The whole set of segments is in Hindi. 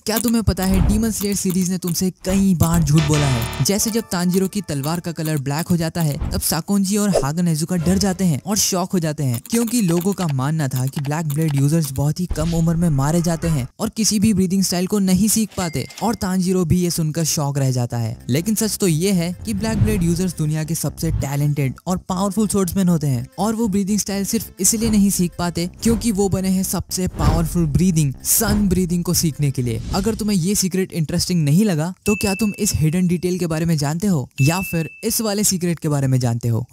क्या तुम्हें पता है डीमन स्लेयर सीरीज ने तुमसे कई बार झूठ बोला है। जैसे जब तांजीरो की तलवार का कलर ब्लैक हो जाता है तब साकोंजी और हागा नेजुका डर जाते हैं और शॉक हो जाते हैं, क्योंकि लोगों का मानना था कि ब्लैक ब्लेड यूजर्स बहुत ही कम उम्र में मारे जाते हैं और किसी भी ब्रीदिंग स्टाइल को नहीं सीख पाते, और तांजीरो भी ये सुनकर शॉक रह जाता है। लेकिन सच तो ये है कि ब्लैक ब्लेड यूजर्स दुनिया के सबसे टैलेंटेड और पावरफुल स्वॉर्ड्समैन होते हैं, और वो ब्रीदिंग स्टाइल सिर्फ इसलिए नहीं सीख पाते क्योंकि वो बने हैं सबसे पावरफुल ब्रीदिंग सन ब्रीदिंग को सीखने के लिए। अगर तुम्हें ये सीक्रेट इंटरेस्टिंग नहीं लगा तो क्या तुम इस हिडन डिटेल के बारे में जानते हो या फिर इस वाले सीक्रेट के बारे में जानते हो?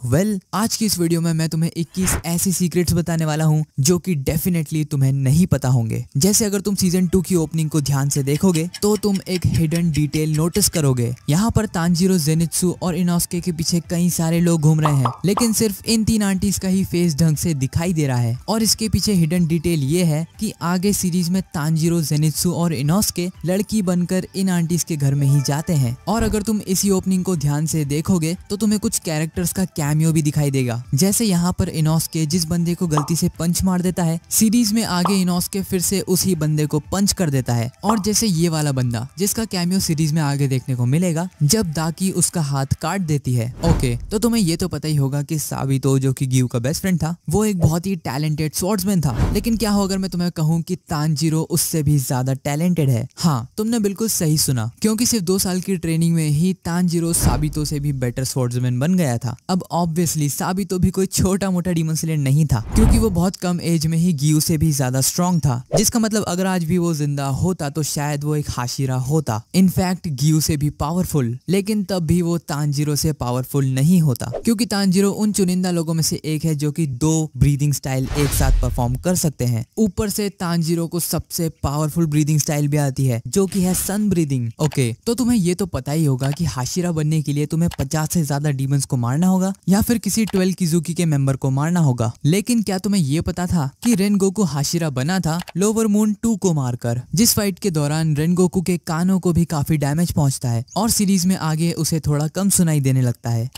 आज की इस वीडियो में मैं तुम्हें 21 ऐसी सीक्रेट्स बताने वाला हूँ जो कि डेफिनेटली तुम्हें नहीं पता होंगे। जैसे अगर तुम सीजन 2 की ओपनिंग को ध्यान से देखोगे तो तुम एक हिडन डिटेल नोटिस करोगे। यहाँ पर तांजीरो, जेनित्सु और इनोस्के के पीछे कई सारे लोग घूम रहे हैं, लेकिन सिर्फ इन 3 आंटीज का ही फेस ढंग से दिखाई दे रहा है। और इसके पीछे हिडन डिटेल ये है कि आगे सीरीज में तांजीरो, जेनित्सु और इनोस्के लड़की बनकर इन आंटीज के घर में ही जाते हैं। और अगर तुम इसी ओपनिंग को ध्यान से देखोगे तो तुम्हें कुछ कैरेक्टर्स का कैमियो भी दिखाई देगा। जैसे यहाँ पर इनोस्के जिस बंदे को गलती से पंच मार देता है, सीरीज में आगे इनोस्के फिर से उसी बंदे को पंच कर देता है। और जैसे ये वाला बंदा जिसका कैमियो सीरीज में आगे देखने को मिलेगा जब दाकी उसका हाथ काट देती है। ओके, तो तुम्हें ये तो पता ही होगा कि साबितो, जो कि गियू का बेस्ट फ्रेंड था, वो एक बहुत ही टैलेंटेड स्वॉर्ड्समैन था। लेकिन क्या हो अगर मैं तुम्हें कहूँ कि तांजीरो उससे भी ज्यादा टैलेंटेड है? हाँ, तुमने बिल्कुल सही सुना, क्योंकि सिर्फ 2 साल की ट्रेनिंग में ही तांजीरो साबितो से भी बेटर स्वॉर्ड्समैन बन गया था। अब ऑब्वियसली साबितो भी कोई छोटा मोटा डीमन स्लेयर नहीं था, क्योंकि वो बहुत कम एज में ही गियू से भी ज्यादा स्ट्रॉन्ग था। जिसका मतलब अगर आज भी वो जिंदा होता तो शायद वो एक हाशिरा होता, इनफैक्ट गियू से भी पावरफुल। लेकिन तब भी वो तांजीरो से पावरफुल नहीं होता, क्योंकि तांजीरो उन चुनिंदा लोगों में से एक है जो कि 2 ब्रीदिंग स्टाइल एक साथ परफॉर्म कर सकते हैं। ऊपर से तांजीरो को सबसे पावरफुल ब्रीदिंग स्टाइल भी आती है जो कि है सन ब्रीदिंग। ओके, तो तुम्हें ये तो पता ही होगा कि हाशिरा बनने के लिए तुम्हें 50 से ज्यादा डीमंस को मारना होगा या फिर किसी 12 किजुकी के मेंबर को मारना होगा। लेकिन क्या तुम्हें ये पता था कि रेनगोकू हाशिरा बना था लोवर मून 2 को मारकर, जिस फाइट के दौरान रेनगोकू के कानों को भी काफी डैमेज पहुंचता है और सीरीज में आगे उसे थोड़ा कम सुनाई देने लगता है।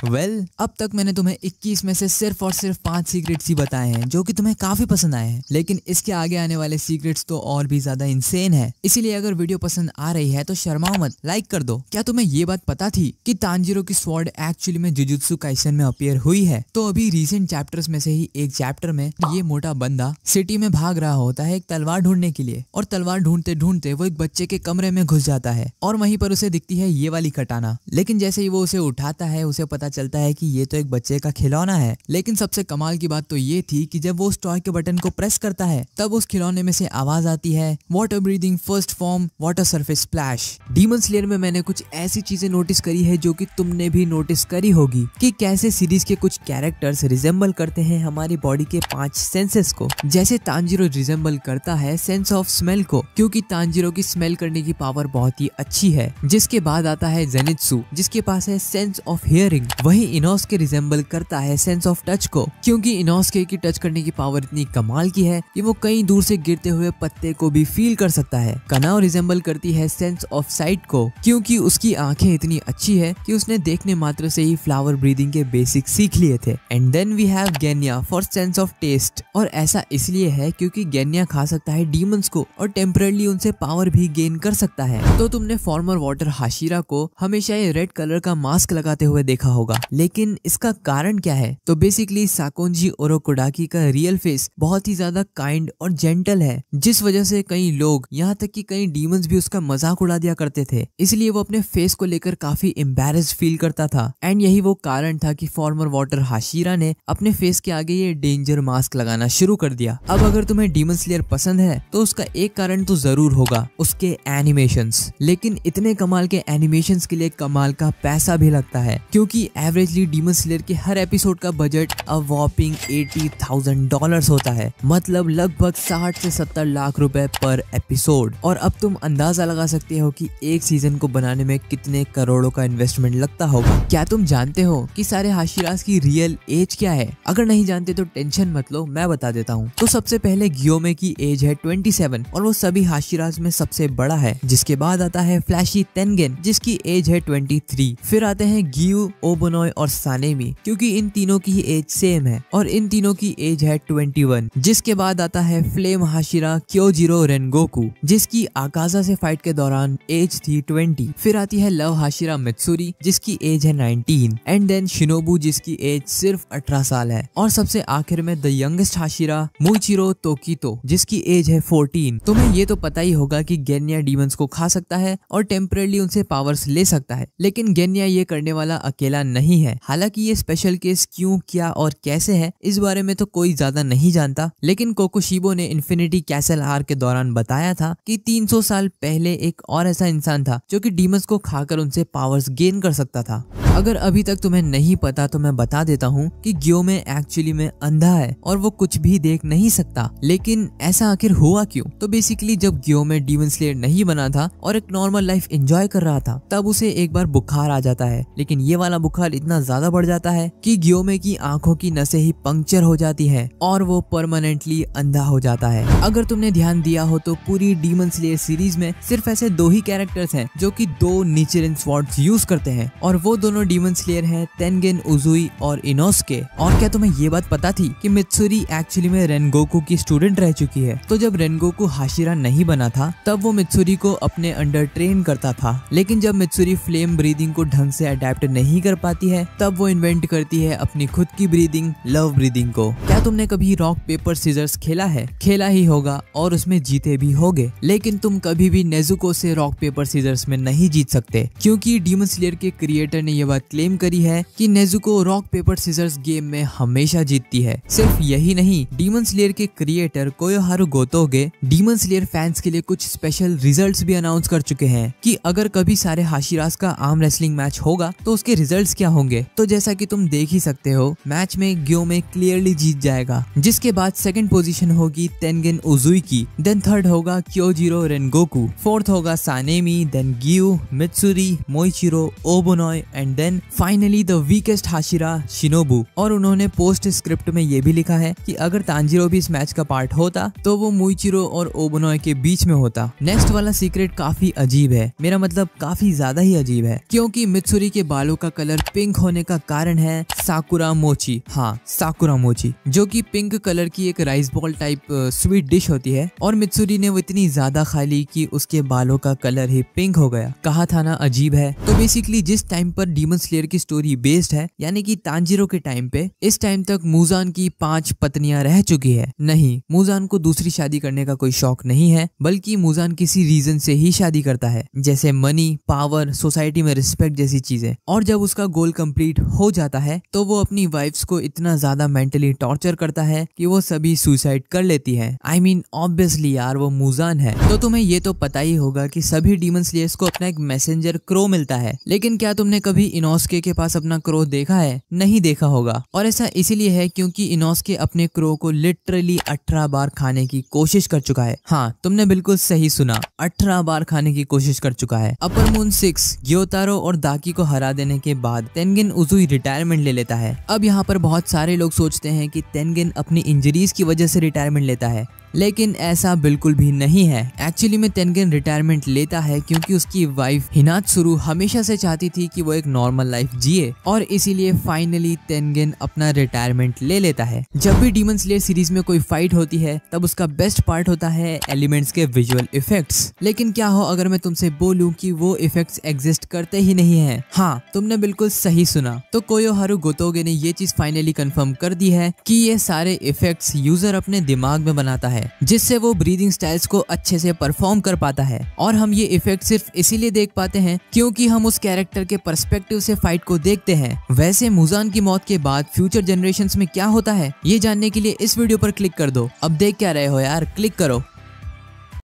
अब तक मैंने तुम्हें 21 में से सिर्फ और सिर्फ 5 सीक्रेट्स ही बताए हैं जो कि तुम्हें काफी पसंद आए हैं, लेकिन इसके आगे आने वाले सीक्रेट्स तो और भी ज्यादा इंसेन है। इसीलिए अगर वीडियो पसंद आ रही है तो शर्माओ मत, लाइक कर दो। क्या तुम्हें ये बात पता थी कि तांजीरो की स्वॉर्ड एक्चुअली में जुजुत्सु काइसेन में अपीयर हुई है? तो अभी रिसेंट चैप्टर्स में से ही एक चैप्टर में ये मोटा बंदा सिटी में भाग रहा होता है एक तलवार ढूंढने के लिए, और तलवार ढूंढते ढूंढते वो एक बच्चे के कमरे में घुस जाता है और वहीं पर उसे दिखती है ये वाली कटाना। लेकिन जैसे ही वो उसे उठाता है उसे पता चलता है कि ये तो एक बच्चे का खिलौना है। लेकिन सबसे कमाल की बात तो ये थी कि जब वो उस टॉय के बटन को प्रेस करता है तब उस खिलौने में से आवाज आती है, water breathing first form water surface splash. Demon slayer में मैंने कुछ ऐसी चीजें नोटिस करी है जो कि तुमने भी नोटिस करी होगी कि कैसे सीरीज के कुछ कैरेक्टर्स रिजेंबल करते हैं हमारी बॉडी के 5 सेंसेस को। जैसे तांजीरो रिजेंबल करता है सेंस ऑफ स्मेल को, क्योंकि तांजीरो की स्मेल करने की पावर बहुत ही अच्छी है। जिसके बाद आता है जेनित्सु जिसके पास है सेंस ऑफ हियरिंग। वहीं इनोस्के रिजेंबल करता है सेंस ऑफ टच को, क्योंकि इनोस्के की टच करने की पावर इतनी कमाल की है कि वो कहीं दूर से गिरते हुए पत्ते को भी फील कर सकता है। कनाओ रिजेंबल करती है सेंस ऑफ साइट को, क्योंकि उसकी आंखें इतनी अच्छी है कि उसने देखने मात्र से ही फ्लावर ब्रीदिंग के बेसिक सीख लिए थे। And then we have Genya for sense of taste, और ऐसा इसलिए है क्योंकि गेन्या खा सकता है डीमंस को और टेम्पररी उनसे पावर भी गेन कर सकता है। तो तुमने फॉर्मर वाटर हाशिरा को हमेशा ये रेड कलर का मास्क लगाते हुए देखा होगा, लेकिन इसका कारण क्या है? तो बेसिकली साकोंजी ओरोकोडाकी का रियल फेस बहुत ही ज्यादा काइंड और जेंटल है, जिस वजह से कई लोग, यहाँ तक कि कई डीमंस भी उसका मजाक उड़ा दिया करते थे। इसलिए वो अपने फेस को लेकर काफी एम्बैरेस्ड फील करता था। एंड यही वो कारण था कि फॉर्मर वाटर हाशिरा ने अपने फेस के आगे ये डेंजर मास्क लगाना शुरू कर दिया। अब अगर तुम्हें डीमन स्लेयर पसंद है तो उसका एक कारण तो जरूर होगा उसके एनिमेशंस। लेकिन इतने कमाल के एनिमेशंस के लिए कमाल का पैसा भी लगता है, क्योंकि एवरेजली डीमन स्लेयर के हर एपिसोड का बजट अ वॉपिंग $80,000 होता है, मतलब लगभग 60 से 70 लाख रुपए पर एपिसोड। और अब तुम अंदाजा लगा सकते हो कि एक सीजन को बनाने में कितने करोड़ों का इन्वेस्टमेंट लगता होगा। क्या तुम जानते हो कि सारे हाशिरास की रियल एज क्या है? अगर नहीं जानते तो टेंशन मत लो, मैं बता देता हूँ। तो सबसे पहले गियोमे की एज है 27 और वो सभी हाशिरास में सबसे बड़ा है। जिसके बाद आता है फ्लैशी तेनगेन जिसकी एज है 23। फिर आते हैं गियू, ओबोनॉय और सानेमी, क्योंकि इन तीनों की एज सेम है और इन तीनों की एज है 21। जिसके बाद आता है फ्लेम हाशिरा क्योजिरो रेनगोकू जिसकी आकाजा से फाइट के दौरान एज थी 20। फिर आती है लव हाशिरा मित्सुरी जिसकी एज है 19 एंड देन शिनोबू जिसकी एज सिर्फ 18 साल है और सबसे आखिर में द यंगेस्ट हाशिरा मुइचिरो तोकितो जिसकी एज है 14। तुम्हें ये तो पता ही होगा कि गेन्या डीमंस को खा सकता है और टेम्परेली उनसे पावर्स ले सकता है, लेकिन गेन्या ये करने वाला अकेला नहीं है। हालांकि ये स्पेशल केस क्यों, क्या और कैसे है इस बारे में तो कोई ज्यादा नहीं जानता, लेकिन कोकोशिबो ने इन्फिनिटी कैसल आर के दौरान बताया था कि 300 साल पहले एक और ऐसा इंसान था जो कि डीमंस को खाकर उनसे पावर्स गेन कर सकता था। अगर अभी तक तुम्हें नहीं पता तो मैं बता देता हूँ कि ग्योमे एक्चुअली में अंधा है और वो कुछ भी देख नहीं सकता। लेकिन ऐसा आखिर हुआ क्यों? तो बेसिकली जब ग्योमे डीमन स्लेयर नहीं बना था और एक नॉर्मल लाइफ एंजॉय कर रहा था तब उसे एक बार बुखार आ जाता है, लेकिन ये वाला बुखार इतना ज्यादा बढ़ जाता है कि ग्योमे की आंखों की नसें ही पंक्चर हो जाती है और वो परमानेंटली अंधा हो जाता है। अगर तुमने ध्यान दिया हो तो पूरी डीमन स्लेयर सीरीज में सिर्फ ऐसे 2 ही कैरेक्टर्स हैं जो कि 2 निचिरन स्वॉर्ड्स यूज करते हैं और वो दोनों डीमन स्लेयर हैं तेनगेन उजुई और इनोस्के। और क्या तुम्हें ये बात पता थी कि मित्सुरी एक्चुअली में रेनगोकू की स्टूडेंट रह चुकी है? तो जब रेनगोकू हाशिरा नहीं बना था तब वो मित्सुरी को अपने अंडर ट्रेन करता था, लेकिन जब मित्सुरी फ्लेम ब्रीदिंग को ढंग से अडेप्ट नहीं कर पाती है तब वो इन्वेंट करती है अपनी खुद की ब्रीदिंग, लव ब्रीदिंग को। क्या तुमने कभी रॉक पेपर सीजर्स खेला है? खेला ही होगा और उसमें जीते भी होगे, लेकिन तुम कभी भी नेजुको से रॉक पेपर सीजर्स में नहीं जीत सकते क्योंकि डीमन स्लेयर के क्रिएटर ने यह बात क्लेम करी है कि Nezuko rock paper scissors game में हमेशा जीतती है। सिर्फ यही नहीं, डीमन स्लेयर के creator Koyoharu Gotouge Demon Slayer fans के लिए कुछ स्पेशल रिजल्ट्स भी अनाउंस कर चुके हैं कि अगर कभी सारे हाशिरास का आर्म रेसलिंग मैच होगा तो उसके रिजल्ट्स क्या होंगे। तो जैसा कि तुम देख ही सकते हो मैच में ग्योमे क्लियरली जीत जाएगा, जिसके बाद सेकंड पोजीशन होगी तेनगेन उजुई की, देन थर्ड होगा क्योजिरो रेनगोकू, फोर्थ होगा Sanemi, then Giyu, Mitsuri, Muichiro, Obanai and then finally the weakest Hashira Shinobu. और उन्होंने पोस्ट स्क्रिप्ट में ये भी लिखा है कि अगर तांजिरो भी इस मैच का पार्ट होता तो वो मुइचिरो और ओबोनोय के बीच में होता। नेक्स्ट वाला सीक्रेट काफी अजीब है, मेरा मतलब काफी ज्यादा ही अजीब है, क्योंकि मित्सुरी के बालों का कलर पिंक होने का कारण है साकुरा मोची। हाँ, साकुरा मोची, जो कि पिंक कलर की एक rice ball type sweet dish होती है और मित्सुरी ने वो इतनी ज्यादा खा ली कि उसके बालों का कलर ही पिंक हो गया। कहा था ना अजीब है। तो बेसिकली जिस टाइम पर डीमन स्लेयर की स्टोरी बेस्ड है यानी कि तांजिरो के टाइम पे, इस टाइम तक मुजान की 5 पत्नियां रह चुकी है। नहीं, मुजान को दूसरी शादी करने का कोई शौक नहीं है, बल्कि मुजान किसी रीजन से ही शादी करता है, जैसे मनी, पावर, सोसाइटी में रिस्पेक्ट जैसी चीजें। और जब उसका गोल कंप्लीट हो जाता है तो वो अपनी वाइफ्स को इतना ज्यादा मेंटली टॉर्चर करता है कि वो सभी सुसाइड कर लेती है। आई मीन ऑब्वियसली यार, वो मुजान है। तो तुम्हें ये तो पता ही होगा कि सभी डीमन स्लेयर्स को अपना एक मैसेंजर क्रो मिलता है, लेकिन क्या तुमने कभी इनोस्के के पास अपना क्रो देखा है? नहीं देखा होगा। और ऐसा इसीलिए है क्योंकि इनोस्के अपने क्रो को लिटरली 18 बार खाने की कोशिश कर चुका है। हाँ, तुमने बिल्कुल सही सुना, 18 बार खाने की कोशिश कर चुका है। अपर मून 6 ग्योतारो और दाकी को हरा देने के बाद तेनगेन उजुई रिटायरमेंट ले लेता है। अब यहाँ पर बहुत सारे लोग सोचते हैं कि तेनगेन अपनी इंजरीज की वजह से रिटायरमेंट लेता है, लेकिन ऐसा बिल्कुल भी नहीं है। एक्चुअली में तेनगेन रिटायरमेंट लेता है क्योंकि उसकी वाइफ हिनात्सुरु हमेशा से चाहती थी कि वो एक नॉर्मल लाइफ जिए और इसीलिए फाइनली तेनगेन अपना रिटायरमेंट ले लेता है। जब भी डीमन स्लेयर सीरीज में कोई फाइट होती है तब उसका बेस्ट पार्ट होता है एलिमेंट्स के विजुअल इफेक्ट्स। लेकिन क्या हो अगर मैं तुमसे बोलूं कि वो इफेक्ट्स एग्जिस्ट करते ही नहीं है? हाँ, तुमने बिल्कुल सही सुना। तो कोयोहारू गोतोगे ने ये चीज फाइनली कंफर्म कर दी है कि ये सारे इफेक्ट्स यूजर अपने दिमाग में बनाता है, जिससे वो ब्रीदिंग स्टाइल्स को अच्छे से परफॉर्म कर पाता है। और हम ये इफेक्ट सिर्फ इसीलिए देख पाते हैं क्योंकि हम उस कैरेक्टर के पर्सपेक्टिव से फाइट को देखते हैं। वैसे मुजान की मौत के बाद फ्यूचर जनरेशंस में क्या होता है ये जानने के लिए इस वीडियो पर क्लिक कर दो। अब देख क्या रहे हो यार, क्लिक करो।